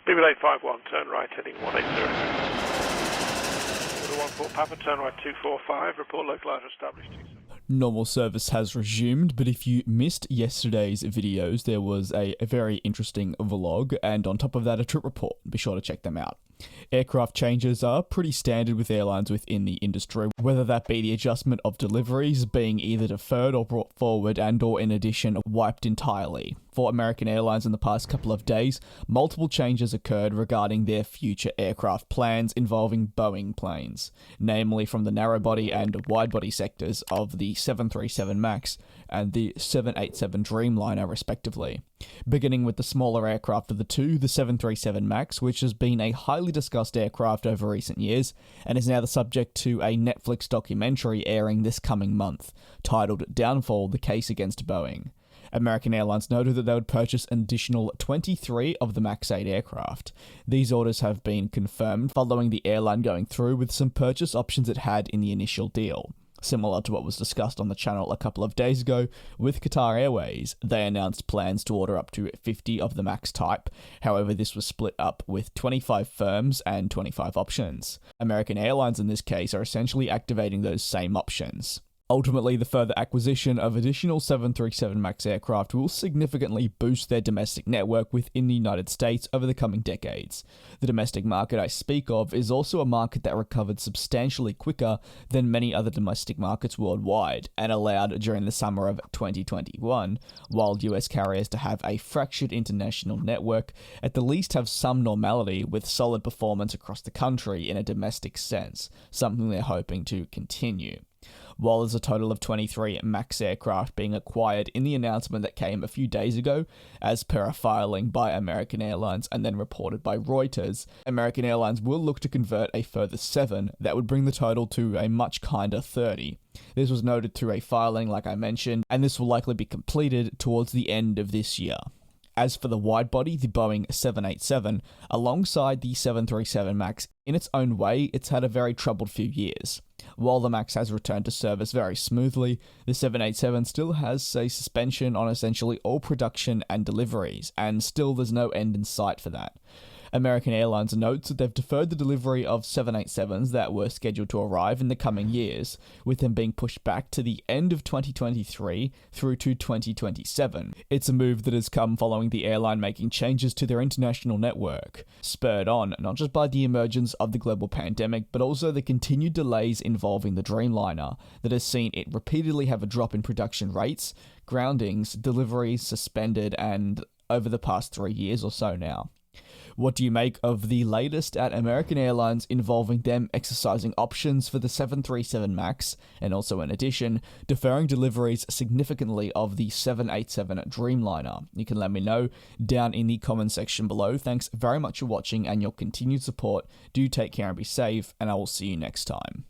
BB851, turn right, heading 180. 14 Papa, turn right 245, report localizer established 27. Normal service has resumed, but if you missed yesterday's videos, there was a very interesting vlog, and on top of that, a trip report. Be sure to check them out. Aircraft changes are pretty standard with airlines within the industry, whether that be the adjustment of deliveries being either deferred or brought forward and or in addition wiped entirely. For American Airlines in the past couple of days, multiple changes occurred regarding their future aircraft plans involving Boeing planes, namely from the narrow-body and wide-body sectors of the 737 MAX and the 787 Dreamliner respectively. Beginning with the smaller aircraft of the two, the 737 MAX, which has been a highly discussed aircraft over recent years and is now the subject to a Netflix documentary airing this coming month, titled Downfall: The Case Against Boeing. American Airlines noted that they would purchase an additional 23 of the MAX 8 aircraft. These orders have been confirmed following the airline going through with some purchase options it had in the initial deal. Similar to what was discussed on the channel a couple of days ago with Qatar Airways, they announced plans to order up to 50 of the MAX type. However, this was split up with 25 firms and 25 options. American Airlines in this case are essentially activating those same options. Ultimately, the further acquisition of additional 737 MAX aircraft will significantly boost their domestic network within the United States over the coming decades. The domestic market I speak of is also a market that recovered substantially quicker than many other domestic markets worldwide, and allowed during the summer of 2021, while US carriers to have a fractured international network, at the least have some normality with solid performance across the country in a domestic sense, something they're hoping to continue. While there's a total of 23 MAX aircraft being acquired in the announcement that came a few days ago, as per a filing by American Airlines and then reported by Reuters, American Airlines will look to convert a further 7 that would bring the total to a much kinder 30. This was noted through a filing like I mentioned, and this will likely be completed towards the end of this year. As for the wide-body, the Boeing 787, alongside the 737 MAX, in its own way, it's had a very troubled few years. While the MAX has returned to service very smoothly, the 787 still has a suspension on essentially all production and deliveries, and still there's no end in sight for that. American Airlines notes that they've deferred the delivery of 787s that were scheduled to arrive in the coming years, with them being pushed back to the end of 2023 through to 2027. It's a move that has come following the airline making changes to their international network, spurred on not just by the emergence of the global pandemic, but also the continued delays involving the Dreamliner that has seen it repeatedly have a drop in production rates, groundings, deliveries suspended, and over the past 3 years or so now. What do you make of the latest at American Airlines involving them exercising options for the 737 MAX, and also in addition, deferring deliveries significantly of the 787 Dreamliner? You can let me know down in the comment section below. Thanks very much for watching and your continued support. Do take care and be safe, and I will see you next time.